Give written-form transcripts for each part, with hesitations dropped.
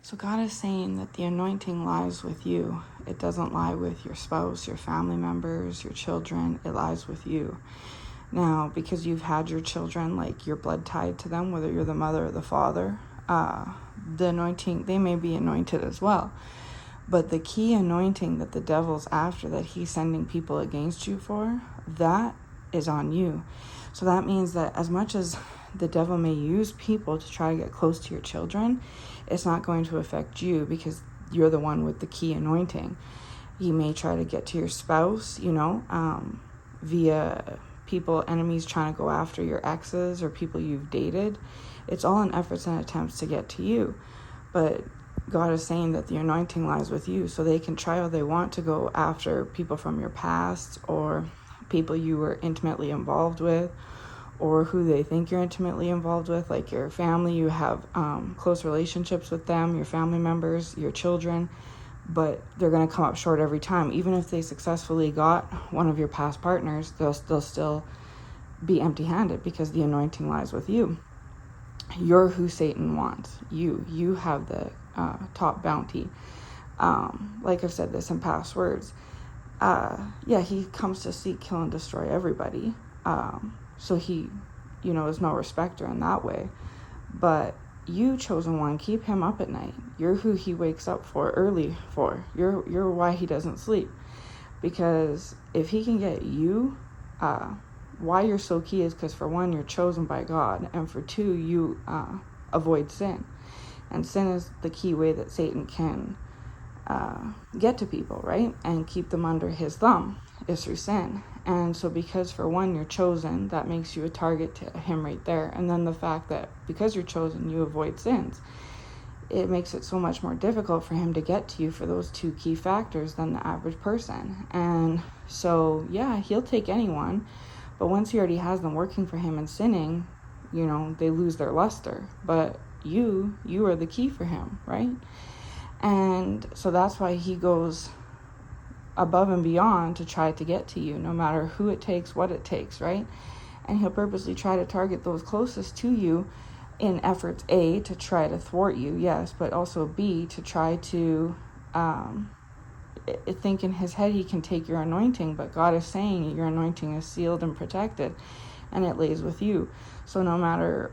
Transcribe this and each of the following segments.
So God is saying that the anointing lies with you. It doesn't lie with your spouse, your family members, your children. It lies with you. Now, because you've had your children, like your blood tied to them, whether you're the mother or the father, the anointing, they may be anointed as well. But the key anointing that the devil's after, that he's sending people against you for, that is on you. So that means that as much as the devil may use people to try to get close to your children, it's not going to affect you because you're the one with the key anointing. He may try to get to your spouse, via people, enemies trying to go after your exes or people you've dated. It's all in efforts and attempts to get to you. But God is saying that the anointing lies with you, so they can try all they want to go after people from your past or people you were intimately involved with or who they think you're intimately involved with, like your family. You have close relationships with them, your family members, your children, but they're going to come up short every time. Even if they successfully got one of your past partners, they'll still be empty-handed because the anointing lies with you. You're who Satan wants. You have the top bounty. Like I've said this in past words. He comes to seek, kill, and destroy everybody. So he, is no respecter in that way. But you, chosen one, keep him up at night. You're who he wakes up for early for. You're why he doesn't sleep. Because if he can get you, why you're so key is because, for one, you're chosen by God, and for two, you avoid sin. And sin is the key way that Satan can get to people, right? And keep them under his thumb is through sin. And so because, for one, you're chosen, that makes you a target to him right there. And then the fact that because you're chosen, you avoid sins, it makes it so much more difficult for him to get to you for those two key factors than the average person. And so, he'll take anyone, but once he already has them working for him and sinning, they lose their luster. But you are the key for him, right? And so that's why he goes above and beyond to try to get to you, no matter who it takes, what it takes, right? And he'll purposely try to target those closest to you in efforts, A, to try to thwart you, yes, but also B, to try to think in his head he can take your anointing. But God is saying your anointing is sealed and protected, and it lays with you. So no matter,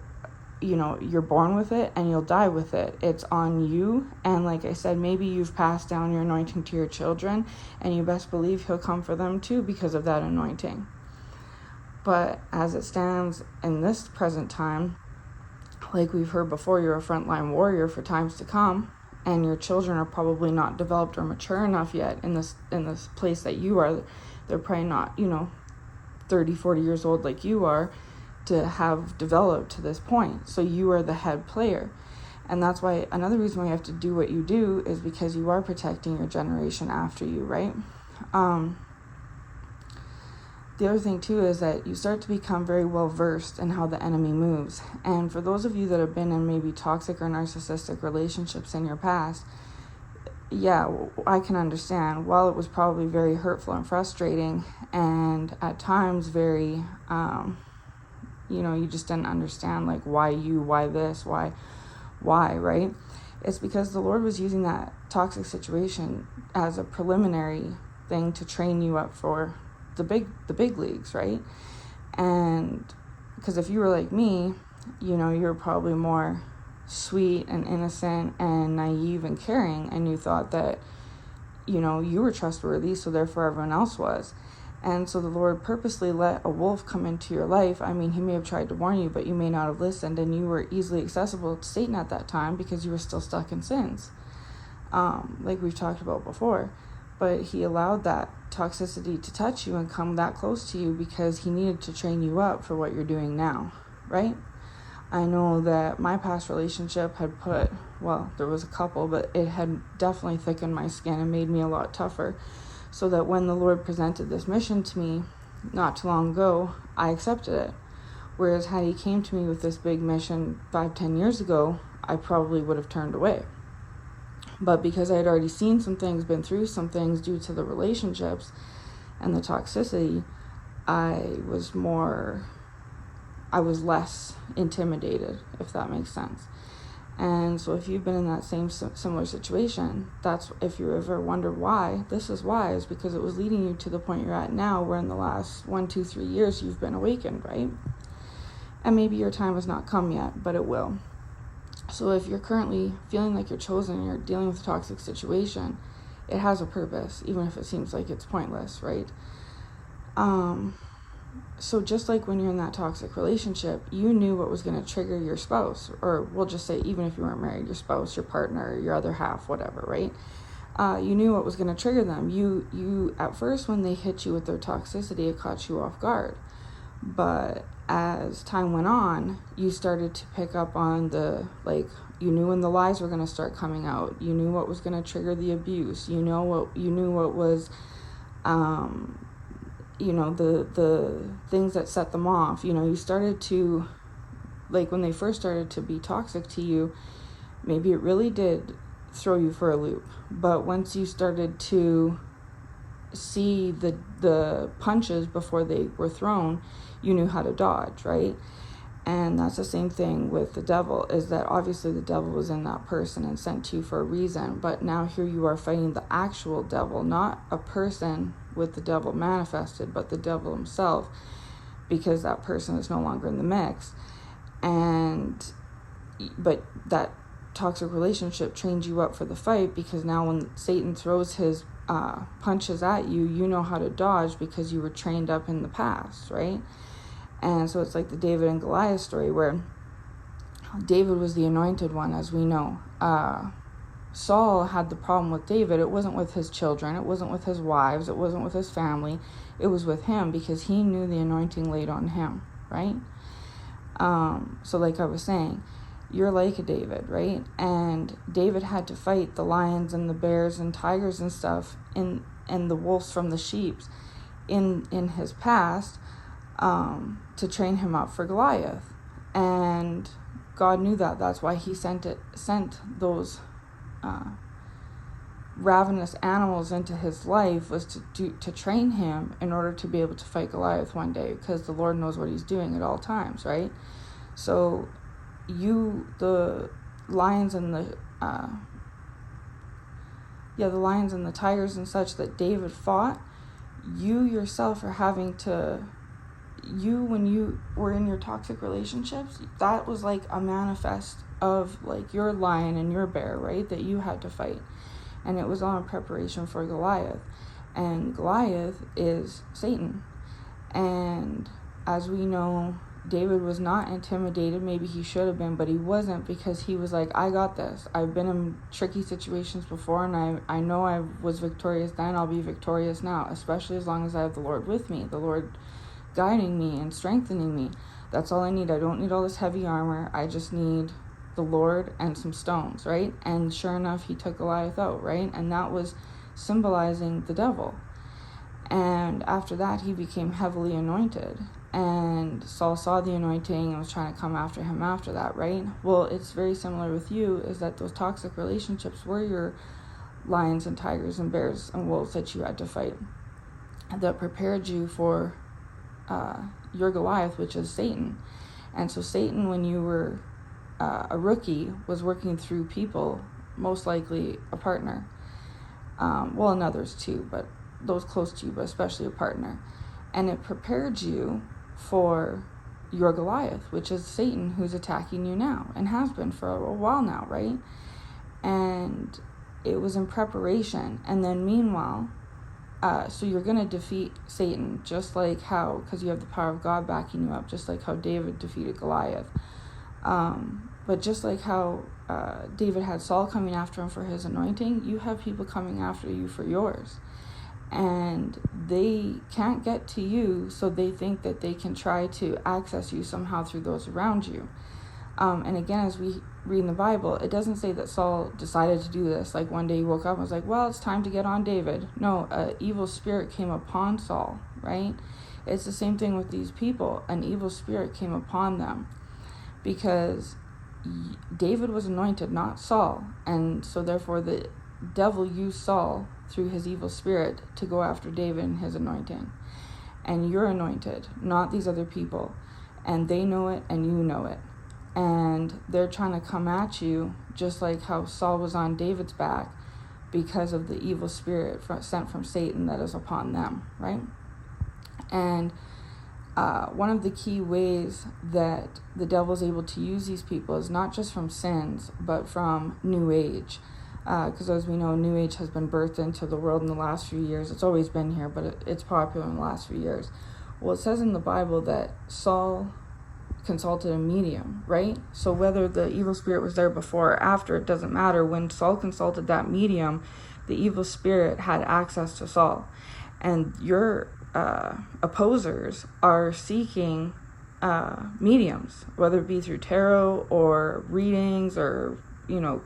you're born with it and you'll die with it. It's on you. And like I said, maybe you've passed down your anointing to your children, and you best believe he'll come for them too because of that anointing. But as it stands in this present time, like we've heard before, you're a frontline warrior for times to come, and your children are probably not developed or mature enough yet in this place that you are. They're probably not, 30, 40 years old like you are, to have developed to this point. So you are the head player. And that's why another reason why you have to do what you do is because you are protecting your generation after you, right? The other thing too is that you start to become very well versed in how the enemy moves. And for those of you that have been in maybe toxic or narcissistic relationships in your past, I can understand. While it was probably very hurtful and frustrating, and at times very you just didn't understand, like, why this, why, right? It's because the Lord was using that toxic situation as a preliminary thing to train you up for the big leagues, right? And because if you were like me, you're probably more sweet and innocent and naive and caring, and you thought that, you were trustworthy, so therefore everyone else was. And so the Lord purposely let a wolf come into your life. I mean, he may have tried to warn you, but you may not have listened, and you were easily accessible to Satan at that time because you were still stuck in sins, like we've talked about before. But he allowed that toxicity to touch you and come that close to you because he needed to train you up for what you're doing now, right? I know that my past relationship had there was a couple, but it had definitely thickened my skin and made me a lot tougher. So that when the Lord presented this mission to me not too long ago, I accepted it. Whereas had he came to me with this big mission 5-10 years ago, I probably would have turned away. But because I had already seen some things, been through some things due to the relationships and the toxicity, I was less intimidated, if that makes sense. And so if you've been in that same similar situation, that's, if you ever wondered why, this is why, is because it was leading you to the point you're at now, where in the last 1, 2, 3 years you've been awakened, right? And maybe your time has not come yet, but it will. So if you're currently feeling like you're chosen and you're dealing with a toxic situation, it has a purpose, even if it seems like it's pointless, right? So just like when you're in that toxic relationship, you knew what was going to trigger your spouse, or we'll just say, even if you weren't married, your spouse, your partner, your other half, whatever, right? You knew what was going to trigger them. You at first, when they hit you with their toxicity, it caught you off guard. But as time went on, you started to pick up on you knew when the lies were going to start coming out. You knew what was going to trigger the abuse. You knew what was, the things that set them off. You started to, when they first started to be toxic to you, maybe it really did throw you for a loop. But once you started to see the punches before they were thrown, you knew how to dodge, right? And that's the same thing with the devil, is that obviously the devil was in that person and sent to you for a reason, but now here you are fighting the actual devil, not a person with the devil manifested, but the devil himself, because that person is no longer in the mix. But that toxic relationship trained you up for the fight, because now when Satan throws his punches at you, you know how to dodge because you were trained up in the past, right? And so it's like the David and Goliath story, where David was the anointed one, as we know. Saul had the problem with David. It wasn't with his children. It wasn't with his wives. It wasn't with his family. It was with him, because he knew the anointing laid on him, right? So like I was saying, you're like a David, right? And David had to fight the lions and the bears and tigers and stuff, and the wolves from the sheep in his past, to train him up for Goliath. And God knew that. That's why he sent those ravenous animals into his life, was to train him in order to be able to fight Goliath one day, because the Lord knows what he's doing at all times, right? So the lions and the lions and the tigers and such that David fought, you yourself are having to, when you were in your toxic relationships, that was like a manifest of like your lion and your bear, right, that you had to fight. And it was all in preparation for Goliath. And Goliath is Satan. And as we know, David was not intimidated. Maybe he should have been, but he wasn't, because he was like, I got this. I've been in tricky situations before, and I know I was victorious then. I'll be victorious now, especially as long as I have the Lord with me, the Lord guiding me and strengthening me. That's all I need. I don't need all this heavy armor. I just need the Lord and some stones, right? And sure enough, he took Goliath out, right? And that was symbolizing the devil. And after that, he became heavily anointed. And Saul saw the anointing and was trying to come after him after that, right? Well, it's very similar with you, is that those toxic relationships were your lions and tigers and bears and wolves that you had to fight, that prepared you for your Goliath, which is Satan. And so Satan, when you were a rookie, was working through people, most likely a partner, and others too, but those close to you, but especially a partner. And it prepared you for your Goliath, which is Satan, who's attacking you now and has been for a while now, right? And it was in preparation. And then meanwhile, so you're going to defeat Satan, just like how, because you have the power of God backing you up, just like how David defeated Goliath. But just like how David had Saul coming after him for his anointing, you have people coming after you for yours. And they can't get to you, so they think that they can try to access you somehow through those around you. And again, as we read in the Bible, it doesn't say that Saul decided to do this. Like one day he woke up and was like, well, it's time to get on David. No, an evil spirit came upon Saul, right? It's the same thing with these people. An evil spirit came upon them, because David was anointed, not Saul. And so therefore the devil used Saul through his evil spirit to go after David and his anointing. And you're anointed, not these other people. And they know it and you know it. and they're trying to come at you just like how Saul was on David's back because of the evil spirit sent from Satan that is upon them, right? And one of the key ways that the devil's able to use these people is not just from sins, but from New Age. Because as we know, New Age has been birthed into the world in the last few years. It's always been here, but it's popular in the last few years. Well, it says in the Bible that Saul consulted a medium, right? So whether the evil spirit was there before or after, it doesn't matter. When Saul consulted that medium, the evil spirit had access to Saul. And your opposers are seeking mediums, whether it be through tarot or readings or,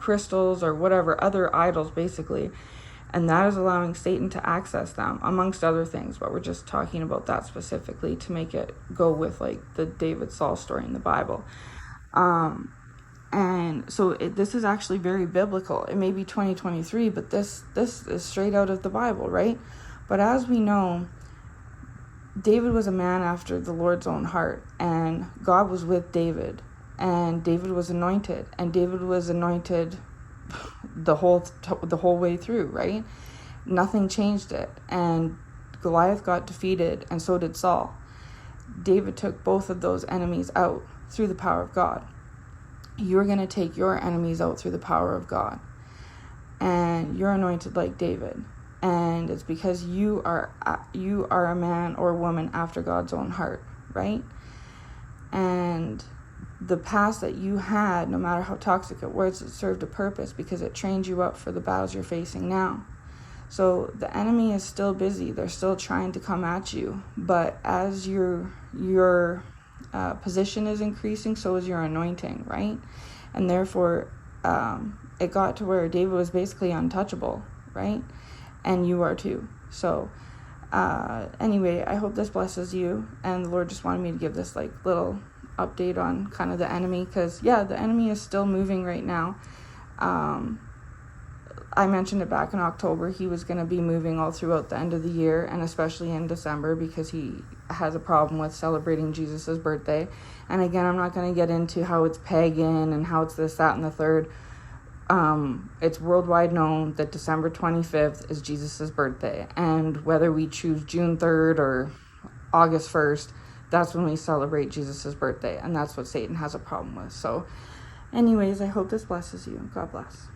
crystals or whatever, other idols basically. And that is allowing Satan to access them, amongst other things. But we're just talking about that specifically to make it go with like the David Saul story in the Bible. And so this is actually very biblical. It may be 2023, but this is straight out of the Bible, right? But as we know, David was a man after the Lord's own heart, and God was with David, and David was anointed, and David was anointed the whole way through, right? Nothing changed it, and Goliath got defeated, and so did Saul. David took both of those enemies out through the power of God. You're going to take your enemies out through the power of God, and you're anointed like David. And it's because you are a man or a woman after God's own heart, right? And the past that you had, no matter how toxic it was, it served a purpose because it trained you up for the battles you're facing now. So the enemy is still busy. They're still trying to come at you. But as your position is increasing, so is your anointing, right? And therefore, it got to where David was basically untouchable, right? And you are too. So anyway, I hope this blesses you. And the Lord just wanted me to give this like little update on kind of the enemy. Because, the enemy is still moving right now. I mentioned it back in October. He was going to be moving all throughout the end of the year. And especially in December because he has a problem with celebrating Jesus' birthday. And again, I'm not going to get into how it's pagan and how it's this, that, and the third. It's worldwide known that December 25th is Jesus' birthday. And whether we choose June 3rd or August 1st, that's when we celebrate Jesus' birthday. And that's what Satan has a problem with. So anyways, I hope this blesses you. God bless.